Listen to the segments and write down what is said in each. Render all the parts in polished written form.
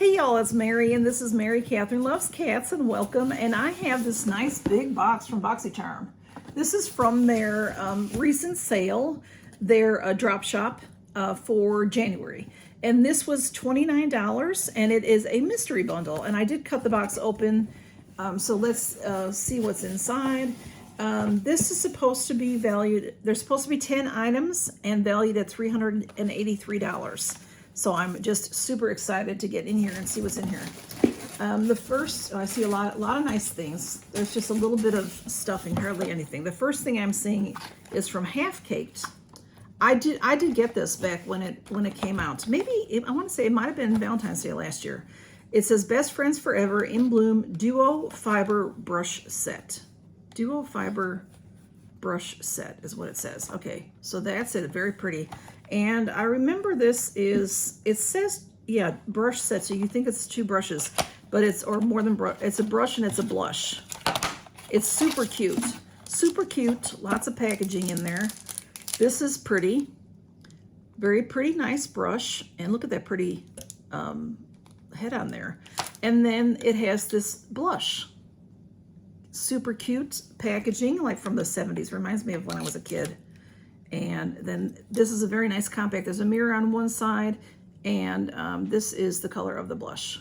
Hey y'all, it's Mary, and this is Mary Catherine Loves Cats, and welcome. And I have this nice big box from Boxycharm. This is from their recent sale, their drop shop for January. And this was $29, and it is a mystery bundle. And I did cut the box open, so let's see what's inside. This is supposed to be valued, there's supposed to be 10 items and valued at $383. So I'm just super excited to get in here and see what's in here. The first, I see a lot of nice things. There's just a little bit of stuffing, hardly anything. The first thing I'm seeing is from Half Caked. I did get this back when it came out. Maybe, I want to say it might have been Valentine's Day last year. It says Best Friends Forever In Bloom Duo Fiber Brush Set. Duo Fiber Brush Set is what it says. Okay, so that's it, very pretty. And I remember this is, it says, yeah, brush set, so you think it's two brushes, but it's, or more than brush, it's a brush and it's a blush. It's super cute, lots of packaging in there. This is pretty, very pretty, nice brush, and look at that pretty head on there. And then it has this blush. Super cute packaging, like from the 70s, reminds me of when I was a kid. And then this is a very nice compact. There's a mirror on one side, and this is the color of the blush.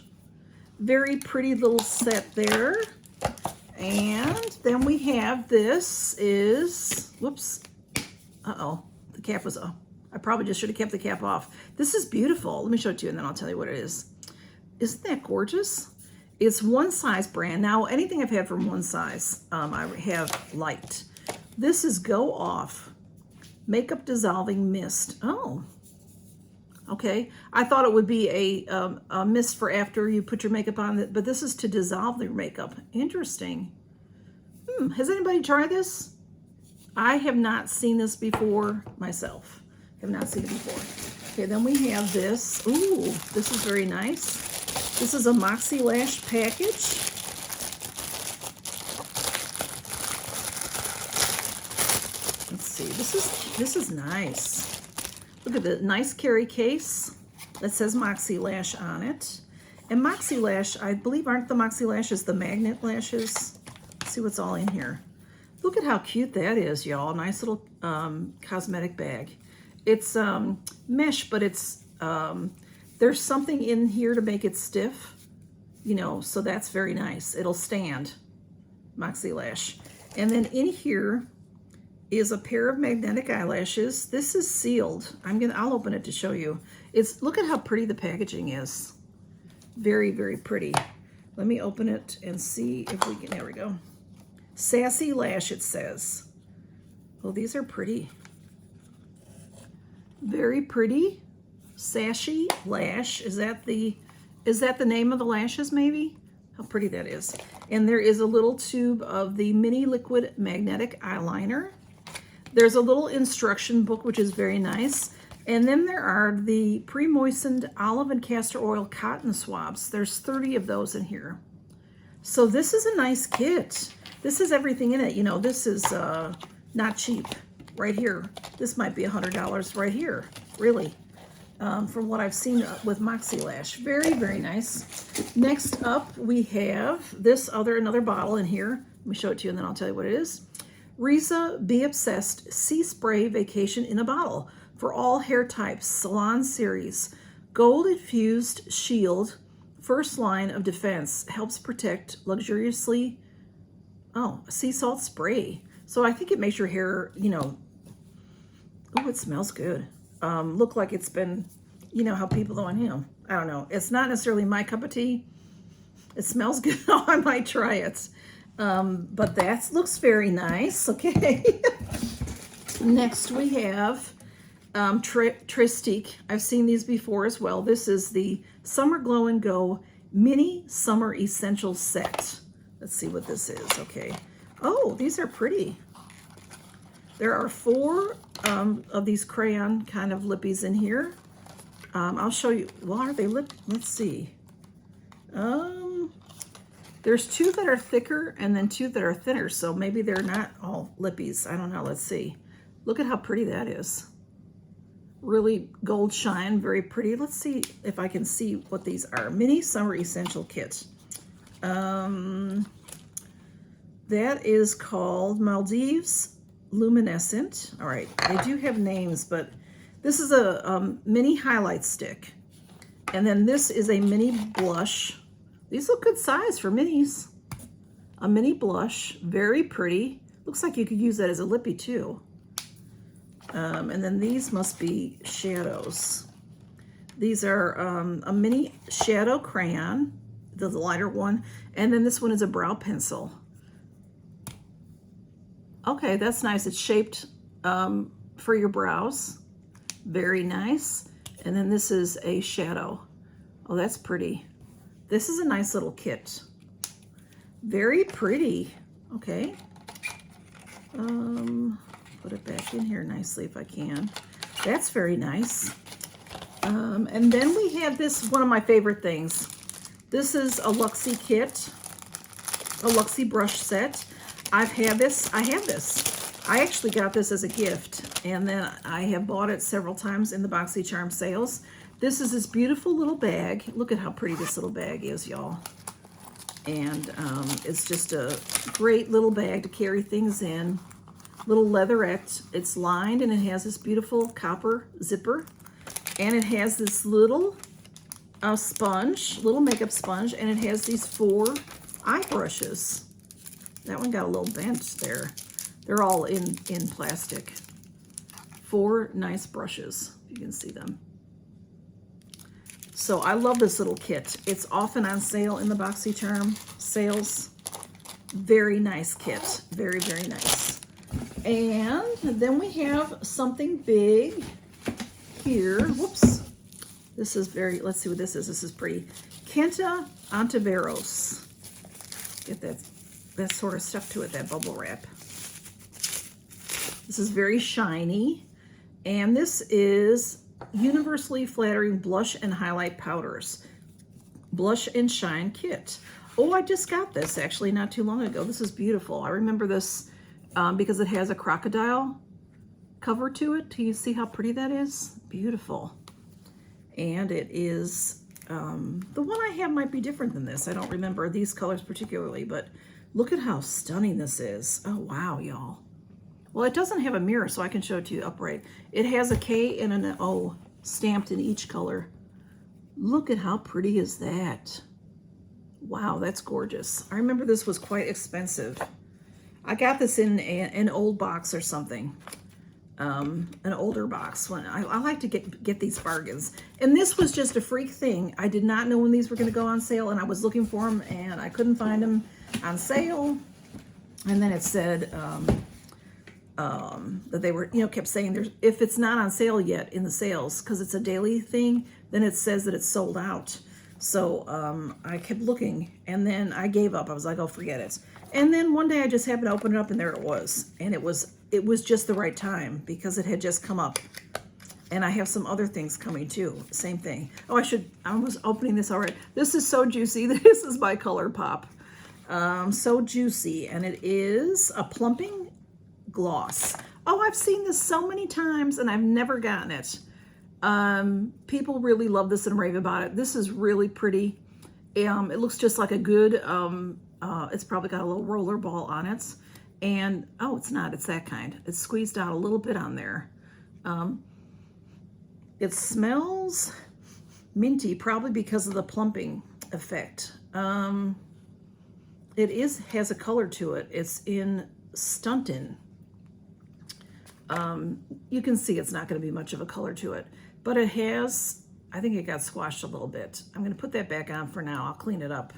Very pretty little set there. And then we have this is, whoops, the cap was off. I probably just should have kept the cap off. This is beautiful. Let me show it to you and then I'll tell you what it is. Isn't that gorgeous? It's One Size brand. Now, anything I've had from One Size, I have liked. This is Go Off Makeup Dissolving Mist. Oh, okay. I thought it would be a mist for after you put your makeup on, but this is to dissolve your makeup. Interesting. Has anybody tried this? I have not seen this before myself. Have not seen it before. Okay, then we have this. Ooh, this is very nice. This is a Moxie Lash package. Let's see, this is nice. Look at the nice carry case that says Moxie Lash on it. And Moxie Lash, I believe, aren't the Moxie Lashes the magnet lashes? Let's see what's all in here. Look at how cute that is, y'all. Nice little cosmetic bag. It's mesh, but it's there's something in here to make it stiff, you know, so that's very nice. It'll stand, Moxie Lash. And then in here is a pair of magnetic eyelashes. This is sealed. I'll open it to show you. Look at how pretty the packaging is. Very, very pretty. Let me open it and see if we can, there we go. Sassy Lash, it says. Oh, these are pretty. Very pretty. Sassy Lash. Is that the name of the lashes, maybe? How pretty that is. And there is a little tube of the mini liquid magnetic eyeliner. There's a little instruction book, which is very nice. And then there are the pre-moistened olive and castor oil cotton swabs. There's 30 of those in here. So this is a nice kit. This has everything in it. You know, this is not cheap right here. This might be $100 right here, really, from what I've seen with Moxie Lash. Very, very nice. Next up, we have this another bottle in here. Let me show it to you and then I'll tell you what it is. Riza Be Obsessed Sea Spray Vacation in a Bottle for all hair types, Salon Series. Gold Infused Shield, first line of defense, helps protect luxuriously. Oh, sea salt spray. So I think it makes your hair, you know, oh, it smells good. Look like it's been, you know, how people don't, you know, I don't know. It's not necessarily my cup of tea. It smells good. Oh, I might try it. But that looks very nice. Okay. Next we have Tristique. I've seen these before as well. This is the Summer Glow and Go Mini Summer Essentials Set. Let's see what this is. Okay. Oh, these are pretty. There are 4 of these crayon kind of lippies in here. I'll show you. Well, are they lip? Let's see. There's 2 that are thicker and then 2 that are thinner, so maybe they're not all lippies. I don't know. Let's see. Look at how pretty that is. really gold shine, very pretty. Let's see if I can see what these are. Mini Summer Essential Kit. That is called Maldives Luminescent. All right, they do have names, but this is a mini highlight stick. And then this is a mini blush. These look good size for minis. A mini blush, very pretty. Looks like you could use that as a lippy too. And then these must be shadows. These are a mini shadow crayon, the lighter one, and then this one is a brow pencil. Okay, that's nice. It's shaped for your brows. Very nice. And then this is a shadow. Oh, that's pretty. This is a nice little kit. Very pretty. Okay. Put it back in here nicely if I can. That's very nice. And then we have this, one of my favorite things. This is a Luxie kit, a Luxie brush set. I have this. I actually got this as a gift, and then I have bought it several times in the Boxycharm sales. This is this beautiful little bag. Look at how pretty this little bag is, y'all. And it's just a great little bag to carry things in. Little leatherette. It's lined and it has this beautiful copper zipper. And it has this little sponge, little makeup sponge, and it has these 4 eye brushes. That one got a little bent there. They're all in plastic. 4 nice brushes, if you can see them. So I love this little kit. It's often on sale in the Boxycharm sales. Very nice kit. Very, very nice. And then we have something big here. Whoops. This is very, let's see what this is. This is pretty. Kenta Antiveros. Get that sort of stuck to it, that bubble wrap. This is very shiny. And this is Universally Flattering Blush and Highlight Powders. Blush and Shine Kit. Oh, I just got this actually not too long ago. This is beautiful. I remember this because it has a crocodile cover to it. Do you see how pretty that is? Beautiful. And it is, the one I have might be different than this. I don't remember these colors particularly, but look at how stunning this is. Oh, wow, y'all. Well, it doesn't have a mirror, so I can show it to you upright. It has a K and an O stamped in each color. Look at how pretty is that. Wow, that's gorgeous. I remember this was quite expensive. I got this in an old box or something. An older box. When I like to get these bargains. And this was just a freak thing. I did not know when these were going to go on sale, and I was looking for them, and I couldn't find them on sale. And then it said that they were, kept saying if it's not on sale yet in the sales, because it's a daily thing, then it says that it's sold out. So I kept looking, and then I gave up. I was like, oh, forget it. And then one day I just happened to open it up, and there it was. And it was just the right time because it had just come up. And I have some other things coming too. Same thing. Oh, I was opening this already. This is so juicy. This is by ColourPop. So juicy. And it is a plumping gloss. Oh, I've seen this so many times and I've never gotten it. People really love this and rave about it. This is really pretty. It looks just like a good, it's probably got a little roller ball on it. And, oh, it's not. It's that kind. It's squeezed out a little bit on there. It smells minty, probably because of the plumping effect. It has a color to it. It's in Stuntin'. You can see it's not going to be much of a color to it. But it has, I think it got squashed a little bit. I'm going to put that back on for now. I'll clean it up.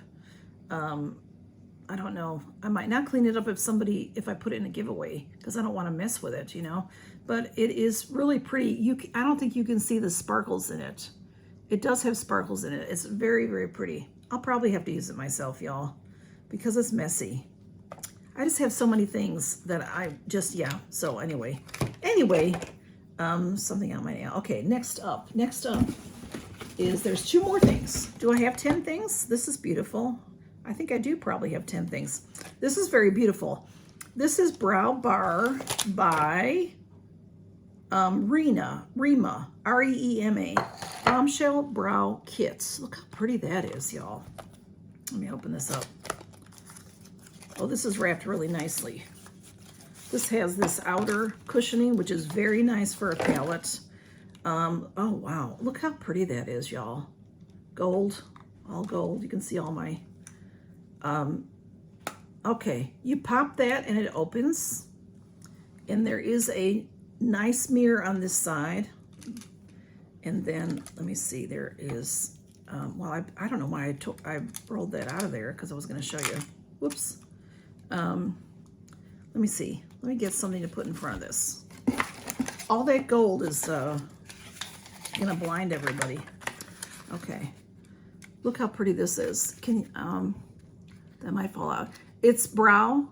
I don't know. I might not clean it up if I put it in a giveaway, because I don't want to mess with it, But it is really pretty. I don't think you can see the sparkles in it. It does have sparkles in it. It's very, very pretty. I'll probably have to use it myself, y'all, because it's messy. I just have so many things that So anyway, something on my nail. Okay, next up is there's 2 more things. Do I have 10 things? This is beautiful. I think I do probably have 10 things. This is very beautiful. This is Brow Bar by Rema, R-E-E-M-A, Bombshell Brow Kits. Look how pretty that is, y'all. Let me open this up. Oh, this is wrapped really nicely. This has this outer cushioning, which is very nice for a palette. Oh, wow. Look how pretty that is, y'all. Gold, all gold. You can see all my... okay, you pop that and it opens. And there is a nice mirror on this side. And then, let me see, there is... well, I don't know why I rolled that out of there because I was going to show you. Whoops. Let me see. Let me get something to put in front of this. All that gold is going to blind everybody. Okay. Look how pretty this is. Can that might fall out. It's brow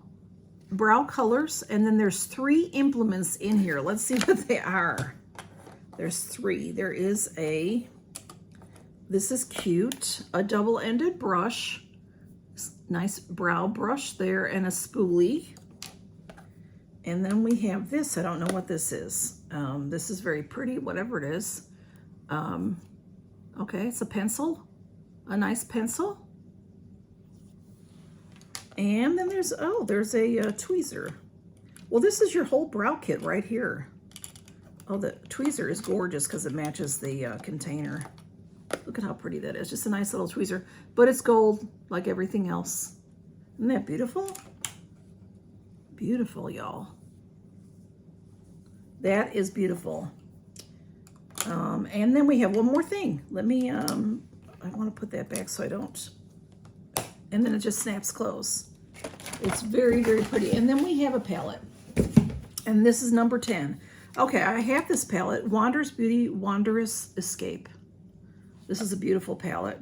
colors, and then there's 3 implements in here. Let's see what they are. There's 3. There is a... This is cute. A double-ended brush. Nice brow brush there, and a spoolie. And then we have this. I don't know what this is. This is very pretty, whatever it is. Okay, it's a pencil. A nice pencil. And then there's a tweezer. Well, this is your whole brow kit right here. Oh, the tweezer is gorgeous because it matches the container. Look at how pretty that is. Just a nice little tweezer. But it's gold like everything else. Isn't that beautiful? Beautiful, y'all. That is beautiful. And then we have one more thing. Let me, I want to put that back so I don't. And then it just snaps closed. It's very, very pretty. And then we have a palette. And this is number 10. Okay, I have this palette, Wander's Beauty Wondrous Escape. This is a beautiful palette.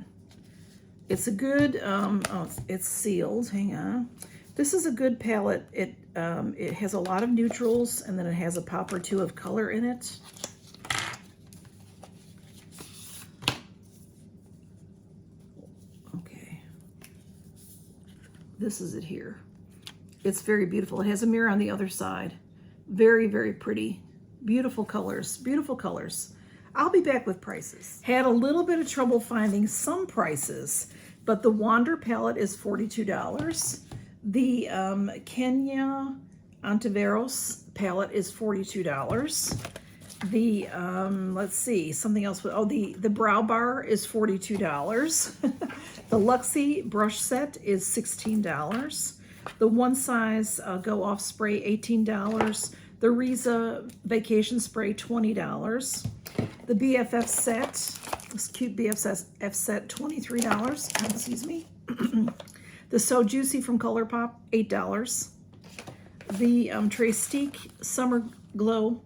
It's a good, oh, it's sealed, hang on. This is a good palette. It has a lot of neutrals, and then it has a pop or 2 of color in it. Okay. This is it here. It's very beautiful. It has a mirror on the other side. Very, very pretty. Beautiful colors, beautiful colors. I'll be back with prices. Had a little bit of trouble finding some prices, but the Wander palette is $42. The Kenya Antiveros palette is $42. The, let's see, something else. Oh, the Brow Bar is $42. The Luxie brush set is $16. The One Size Go Off spray, $18. The Riza Vacation Spray, $20. The BFF set, this cute BFF set, $23. Excuse me. The So Juicy from ColourPop, $8. The Trestique Summer Glow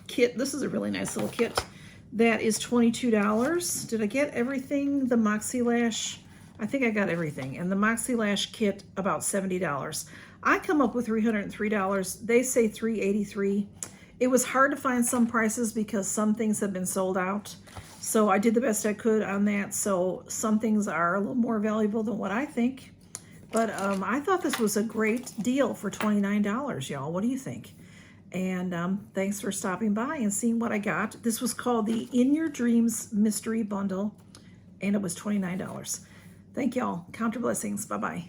kit. This is a really nice little kit. That is $22. Did I get everything? The Moxie Lash, I think I got everything. And the Moxie Lash kit, about $70. I come up with $303. They say $383. It was hard to find some prices because some things have been sold out. So I did the best I could on that. So some things are a little more valuable than what I think. But I thought this was a great deal for $29, y'all. What do you think? And thanks for stopping by and seeing what I got. This was called the In Your Dreams Mystery Bundle, and it was $29. Thank y'all. Count your blessings. Bye-bye.